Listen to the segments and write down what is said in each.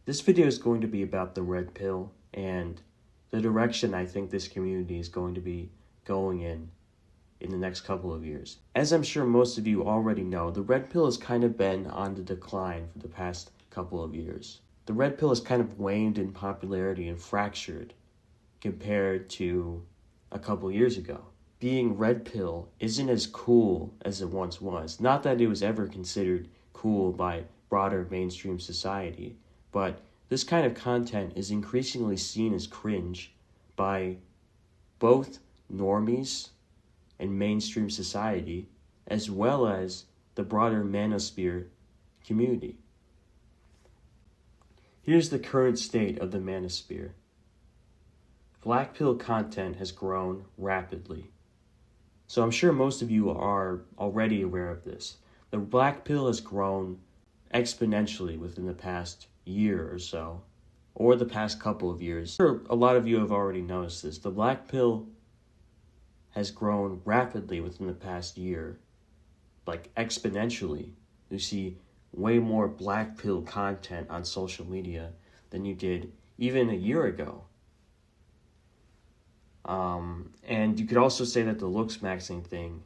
This video is going to be about the red pill and the direction I think this community is going to be going in the next couple of years. As I'm sure most of you already know, the red pill has kind of been on the decline for the past couple of years. The red pill has kind of waned in popularity and fractured compared to a couple years ago. Being red pill isn't as cool as it once was. Not that it was ever considered cool by broader mainstream society, but this kind of content is increasingly seen as cringe by both normies and mainstream society, as well as the broader Manosphere community. Here's the current state of the Manosphere. Black pill content has grown rapidly. So I'm sure most of you are already aware of this. The black pill has grown exponentially within the past year or so, or the past couple of years. A lot of you have already noticed this. The black pill has grown rapidly within the past year, like exponentially. You see way more black pill content on social media than you did even a year ago. And you could also say that the looks maxing thing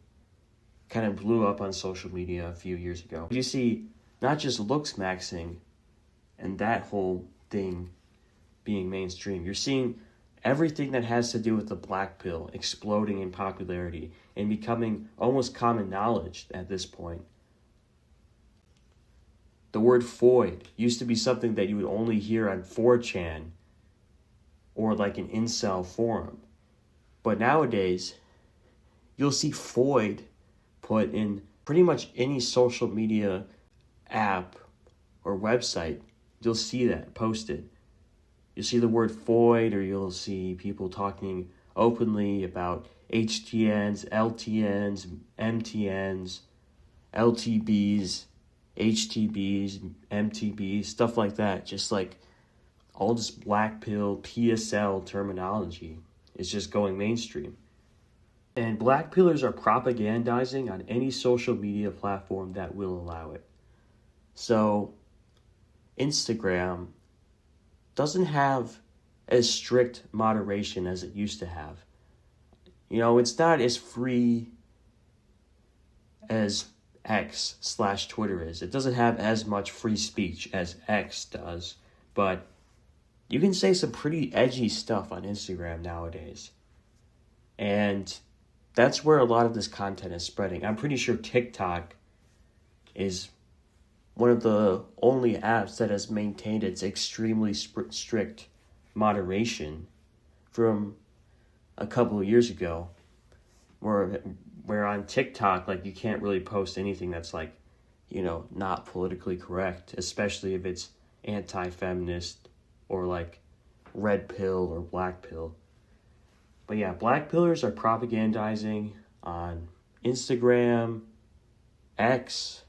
kind of blew up on social media a few years ago. You see not just looks maxing and that whole thing being mainstream. You're seeing everything that has to do with the black pill exploding in popularity and becoming almost common knowledge at this point. The word foid used to be something that you would only hear on 4chan or like an incel forum. But nowadays, you'll see foid put in pretty much any social media app or website. You'll see that posted. You'll see the word foid, or you'll see people talking openly about HTNs, LTNs, MTNs, LTBs, HTBs, MTBs, stuff like that. Just like all this black pill, PSL terminology is just going mainstream. And black pillars are propagandizing on any social media platform that will allow it. So Instagram doesn't have as strict moderation as it used to have. You know, it's not as free as X/Twitter is. It doesn't have as much free speech as X does, but you can say some pretty edgy stuff on Instagram nowadays. And that's where a lot of this content is spreading. I'm pretty sure TikTok is one of the only apps that has maintained its extremely strict moderation from a couple of years ago, where on TikTok, like, you can't really post anything that's like, you know, not politically correct, especially if it's anti-feminist or like red pill or black pill. But yeah, black pillars are propagandizing on Instagram, X,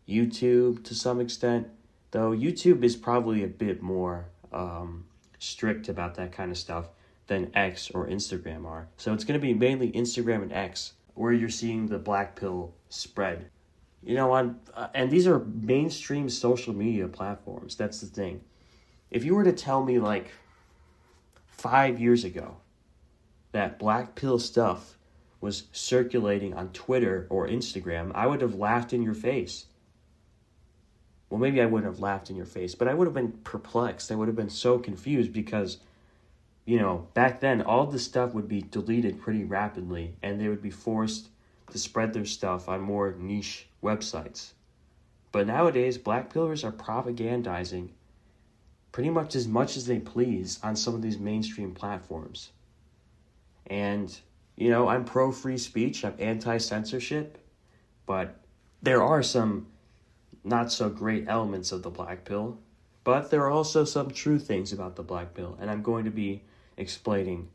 YouTube to some extent, though YouTube is probably a bit more strict about that kind of stuff than X or Instagram are. So it's going to be mainly Instagram and X where you're seeing the black pill spread. You know, and these are mainstream social media platforms. That's the thing. If you were to tell me like 5 years ago that black pill stuff was circulating on Twitter or Instagram, I would have laughed in your face. Well, maybe I wouldn't have laughed in your face, but I would have been perplexed. I would have been so confused because, you know, back then all this stuff would be deleted pretty rapidly and they would be forced to spread their stuff on more niche websites. But nowadays, black pillars are propagandizing pretty much as they please on some of these mainstream platforms. And, you know, I'm pro free speech, I'm anti-censorship, but there are some not so great elements of the black pill, but there are also some true things about the black pill, and I'm going to be explaining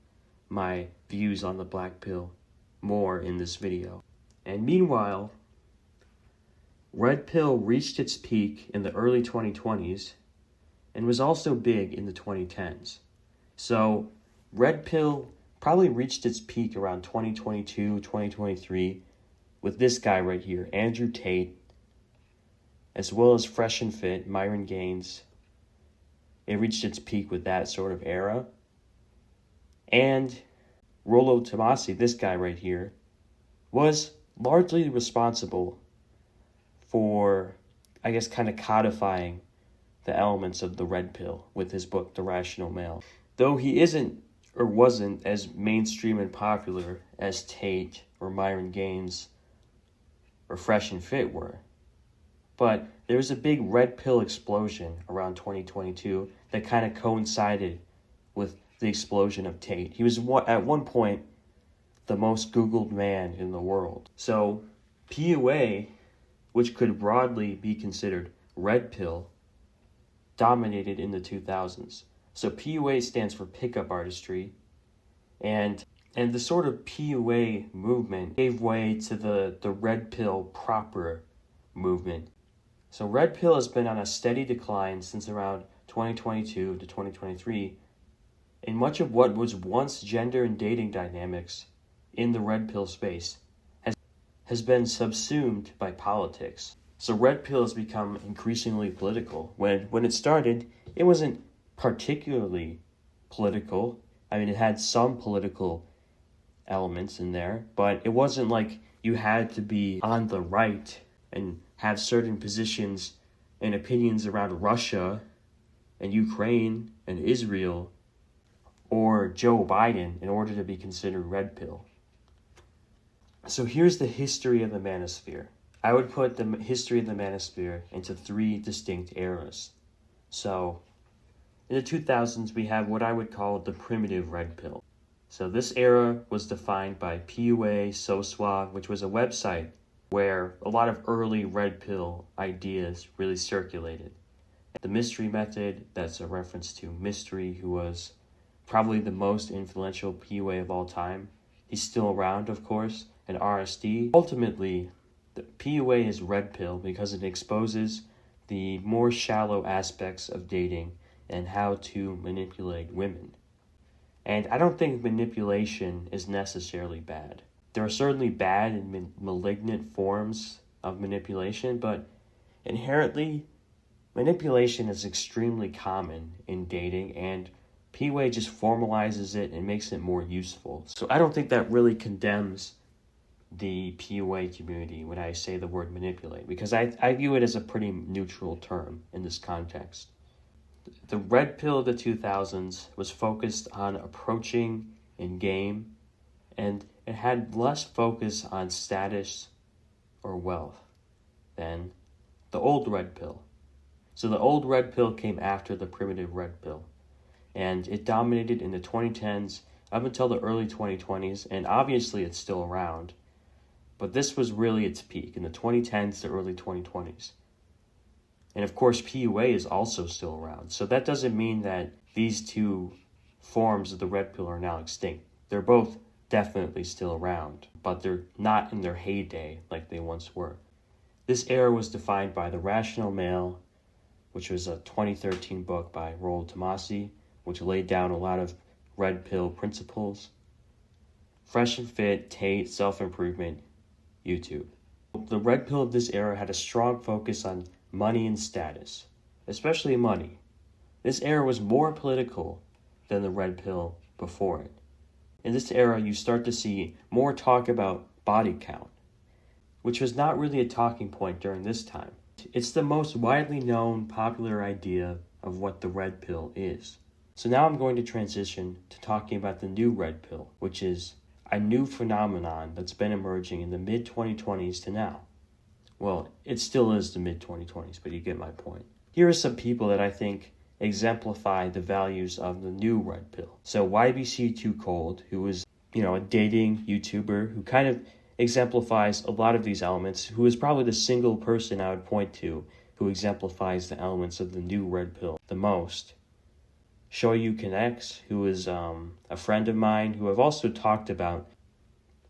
my views on the black pill more in this video. And meanwhile, red pill reached its peak in the early 2020s and was also big in the 2010s. So red pill probably reached its peak around 2022, 2023 with this guy right here, Andrew Tate, as well as Fresh and Fit, Myron Gaines, It reached its peak with that sort of era. And Rollo Tomasi, this guy right here, was largely responsible for, I guess, kind of codifying the elements of the red pill with his book, The Rational Male. Though he isn't or wasn't as mainstream and popular as Tate or Myron Gaines or Fresh and Fit were. But there was a big red pill explosion around 2022 that kind of coincided with the explosion of Tate. He was at one point the most Googled man in the world. So PUA, which could broadly be considered red pill, dominated in the 2000s. So PUA stands for pickup artistry, and the sort of PUA movement gave way to the red pill proper movement. So red pill has been on a steady decline since around 2022 to 2023, and much of what was once gender and dating dynamics in the red pill space has been subsumed by politics. So red pill has become increasingly political. When it started, it wasn't particularly political. I mean, it had some political elements in there, but it wasn't like you had to be on the right and have certain positions and opinions around Russia and Ukraine and Israel or Joe Biden in order to be considered red pill. So here's the history of the Manosphere. I would put the history of the Manosphere into 3 distinct eras. So in the 2000s, we have what I would call the primitive red pill. So this era was defined by PUA SOSWA, which was a website where a lot of early red pill ideas really circulated. The Mystery Method, that's a reference to Mystery, who was probably the most influential PUA of all time. He's still around, of course, and RSD. Ultimately, the PUA is red pill because it exposes the more shallow aspects of dating and how to manipulate women. And I don't think manipulation is necessarily bad. There are certainly bad and malignant forms of manipulation, but inherently, manipulation is extremely common in dating, and PUA just formalizes it and makes it more useful. So I don't think that really condemns the PUA community when I say the word manipulate, because I view it as a pretty neutral term in this context. The red pill of the 2000s was focused on approaching in game, and it had less focus on status or wealth than the old red pill. So the old red pill came after the primitive red pill, and it dominated in the 2010s up until the early 2020s, and obviously it's still around. But this was really its peak in the 2010s to early 2020s. And of course, PUA is also still around. So that doesn't mean that these two forms of the red pill are now extinct. They're both definitely still around, but they're not in their heyday like they once were. This era was defined by The Rational Male, which was a 2013 book by Rollo Tomasi, which laid down a lot of red pill principles. Fresh and Fit, Tate, Self-Improvement, YouTube. The red pill of this era had a strong focus on money and status, especially money. This era was more political than the red pill before it. In this era, you start to see more talk about body count, which was not really a talking point during this time. It's the most widely known popular idea of what the red pill is. So now I'm going to transition to talking about the new red pill, which is a new phenomenon that's been emerging in the mid-2020s to now. Well, it still is the mid-2020s, but you get my point. Here are some people that I think exemplify the values of the new red pill. So YBC Too Cold, who is, a dating YouTuber who kind of exemplifies a lot of these elements, who is probably the single person I would point to who exemplifies the elements of the new red pill the most. Shoyu Connects, who is a friend of mine who I've also talked about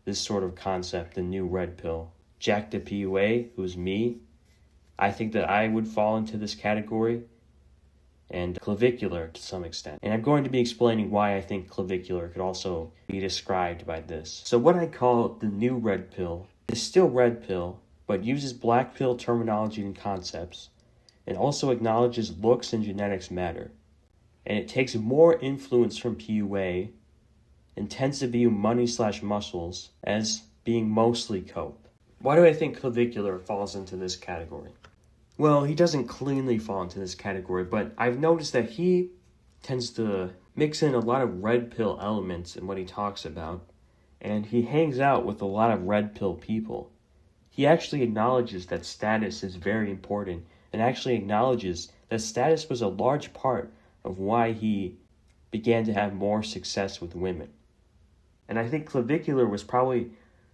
this sort of concept, the new red pill. Jack the PUA, who is me. I think that I would fall into this category. And clavicular to some extent. And I'm going to be explaining why I think clavicular could also be described by this. So what I call the new red pill is still red pill, but uses black pill terminology and concepts, and also acknowledges looks and genetics matter. and it takes more influence from PUA and tends to view money/muscles as being mostly cope. Why do I think Clavicular falls into this category? Well, he doesn't cleanly fall into this category, but I've noticed that he tends to mix in a lot of red pill elements in what he talks about, and he hangs out with a lot of red pill people. He actually acknowledges that status is very important, and actually acknowledges that status was a large part of why he began to have more success with women. And I think Clavicular was probably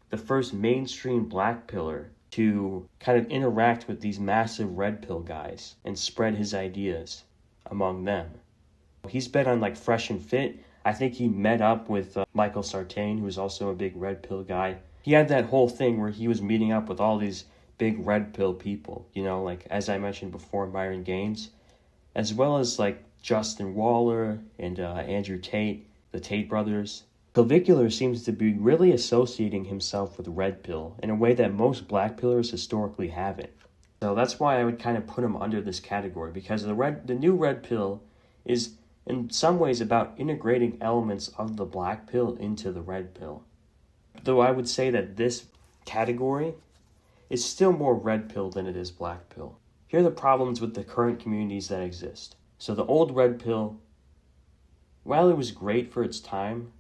the first mainstream black pillar to kind of interact with these massive red pill guys and spread his ideas among them. He's been on like Fresh and Fit. I think he met up with Michael Sartain, who was also a big red pill guy. He had that whole thing where he was meeting up with all these big red pill people, you know, like as I mentioned before, Myron Gaines, as well as like Justin Waller and Andrew Tate, the Tate brothers. Clavicular seems to be really associating himself with red pill in a way that most black pillars historically haven't. So that's why I would kind of put him under this category, because the new red pill is in some ways about integrating elements of the black pill into the red pill. Though I would say that this category is still more red pill than it is black pill. Here are the problems with the current communities that exist. So the old red pill, while it was great for its time,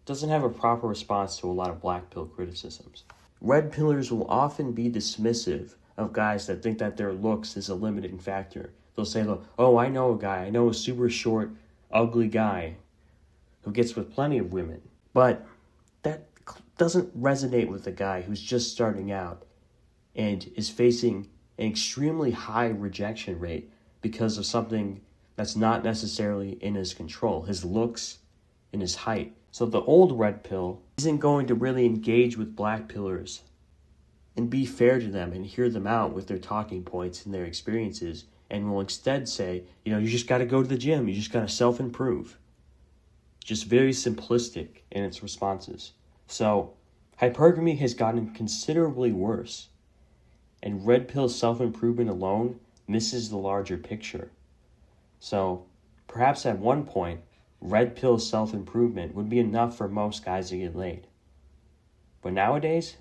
doesn't have a proper response to a lot of black pill criticisms. Red pillars will often be dismissive of guys that think that their looks is a limiting factor. They'll say, oh, I know a super short, ugly guy who gets with plenty of women. But that doesn't resonate with a guy who's just starting out and is facing an extremely high rejection rate because of something that's not necessarily in his control, his looks and his height. So the old red pill isn't going to really engage with black pillars and be fair to them and hear them out with their talking points and their experiences, and will instead say, you just got to go to the gym, you just got to self-improve. Just very simplistic in its responses. So hypergamy has gotten considerably worse, and red pill self-improvement alone misses the larger picture. So perhaps at one point, red pill self-improvement would be enough for most guys to get laid. But nowadays,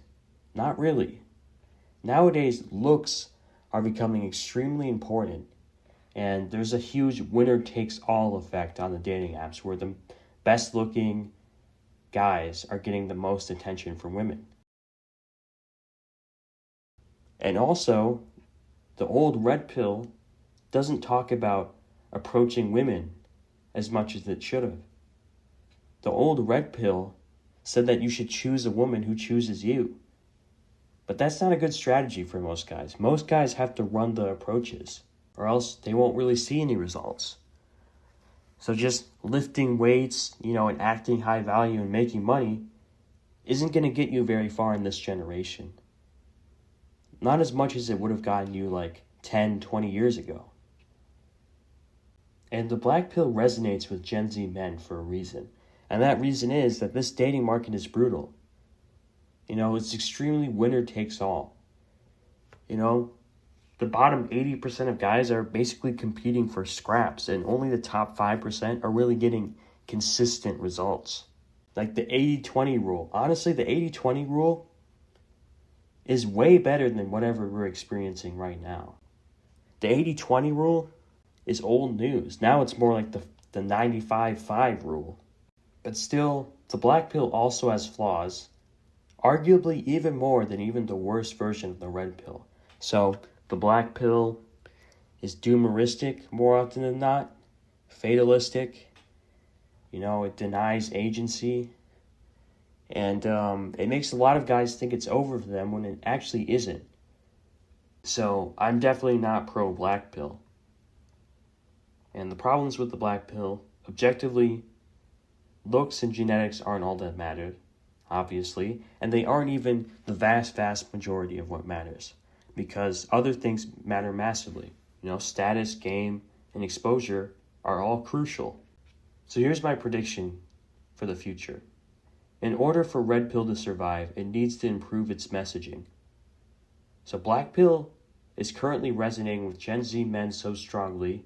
not really. Nowadays, looks are becoming extremely important, and there's a huge winner-takes-all effect on the dating apps where the best-looking guys are getting the most attention from women. And also, the old red pill doesn't talk about approaching women as much as it should have. The old red pill said that you should choose a woman who chooses you. But that's not a good strategy for most guys. Most guys have to run the approaches, or else they won't really see any results. So just lifting weights, and acting high value and making money isn't going to get you very far in this generation. Not as much as it would have gotten you like 10, 20 years ago. And the black pill resonates with Gen Z men for a reason. And that reason is that this dating market is brutal. It's extremely winner takes all. The bottom 80% of guys are basically competing for scraps, and only the top 5% are really getting consistent results. Like the 80-20 rule. Honestly, the 80-20 rule is way better than whatever we're experiencing right now. The 80-20 rule is old news. Now it's more like the 95-5 rule. But still, the black pill also has flaws, arguably even more than even the worst version of the red pill. So the black pill is doomeristic more often than not, fatalistic, it denies agency, and it makes a lot of guys think it's over for them when it actually isn't. So I'm definitely not pro black pill. And the problems with the black pill, objectively, looks and genetics aren't all that matter, obviously, and they aren't even the vast majority of what matters, because other things matter massively. Status, game, and exposure are all crucial. So here's my prediction for the future. In order for red pill to survive, it needs to improve its messaging. So black pill is currently resonating with Gen Z men so strongly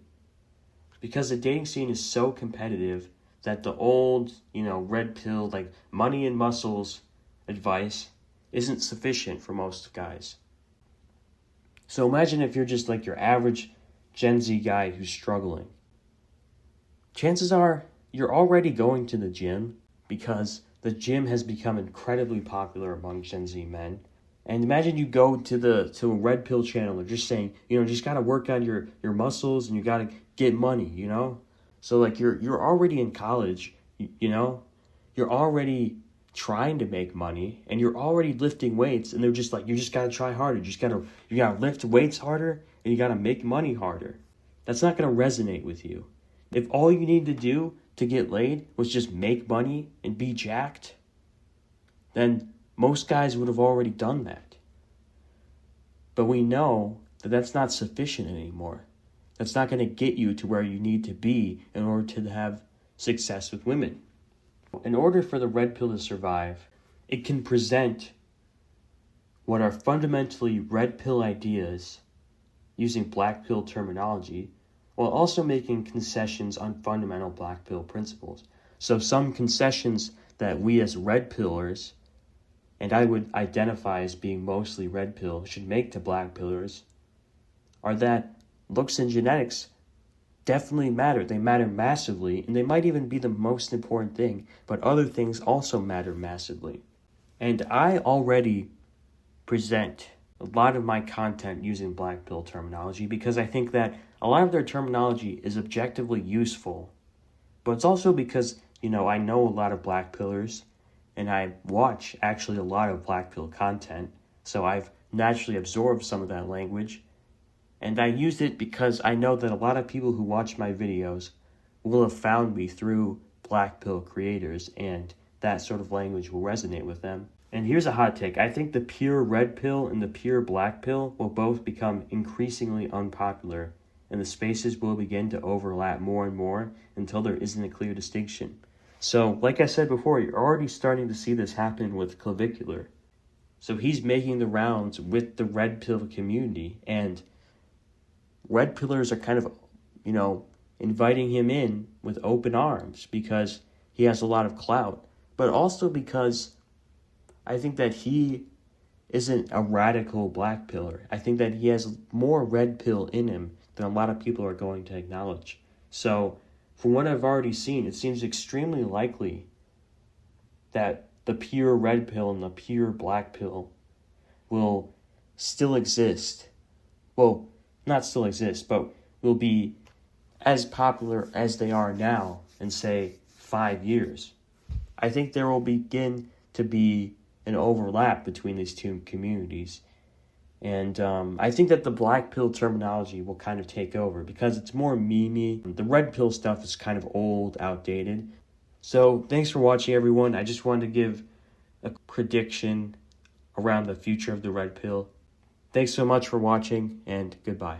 because the dating scene is so competitive that the old, red pill, like money and muscles advice isn't sufficient for most guys. So imagine if you're just like your average Gen Z guy who's struggling. Chances are you're already going to the gym because the gym has become incredibly popular among Gen Z men. And imagine you go to a red pill channel. They're just saying, just got to work on your muscles and you got to get money, So like you're already in college, you're already trying to make money and you're already lifting weights, and they're just like, you just got to try harder. You got to lift weights harder and you got to make money harder. That's not going to resonate with you. If all you need to do to get laid was just make money and be jacked, then most guys would have already done that. But we know that that's not sufficient anymore. That's not going to get you to where you need to be in order to have success with women. In order for the red pill to survive, it can present what are fundamentally red pill ideas using black pill terminology, while also making concessions on fundamental black pill principles. So some concessions that we as red pillers, and I would identify as being mostly red pill, should make to black pillers are that looks and genetics definitely matter. They matter massively, and they might even be the most important thing, but other things also matter massively. And I already present a lot of my content using black pill terminology because I think that a lot of their terminology is objectively useful. But it's also because, I know a lot of black pillars and I watch actually a lot of black pill content. So I've naturally absorbed some of that language. And I used it because I know that a lot of people who watch my videos will have found me through black pill creators, and that sort of language will resonate with them. And here's a hot take. I think the pure red pill and the pure black pill will both become increasingly unpopular, and the spaces will begin to overlap more and more until there isn't a clear distinction. So, like I said before, you're already starting to see this happen with Clavicular. So he's making the rounds with the red pill community, and red pillars are kind of, inviting him in with open arms because he has a lot of clout, but also because I think that he isn't a radical black pillar. I think that he has more red pill in him than a lot of people are going to acknowledge. So, from what I've already seen, it seems extremely likely that the pure red pill and the pure black pill will still exist. Well, not still exist, but will be as popular as they are now in, say, 5 years. I think there will begin to be an overlap between these two communities. And I think that the black pill terminology will kind of take over because it's more memey. The red pill stuff is kind of old, outdated. So thanks for watching, everyone. I just wanted to give a prediction around the future of the red pill. Thanks so much for watching, and goodbye.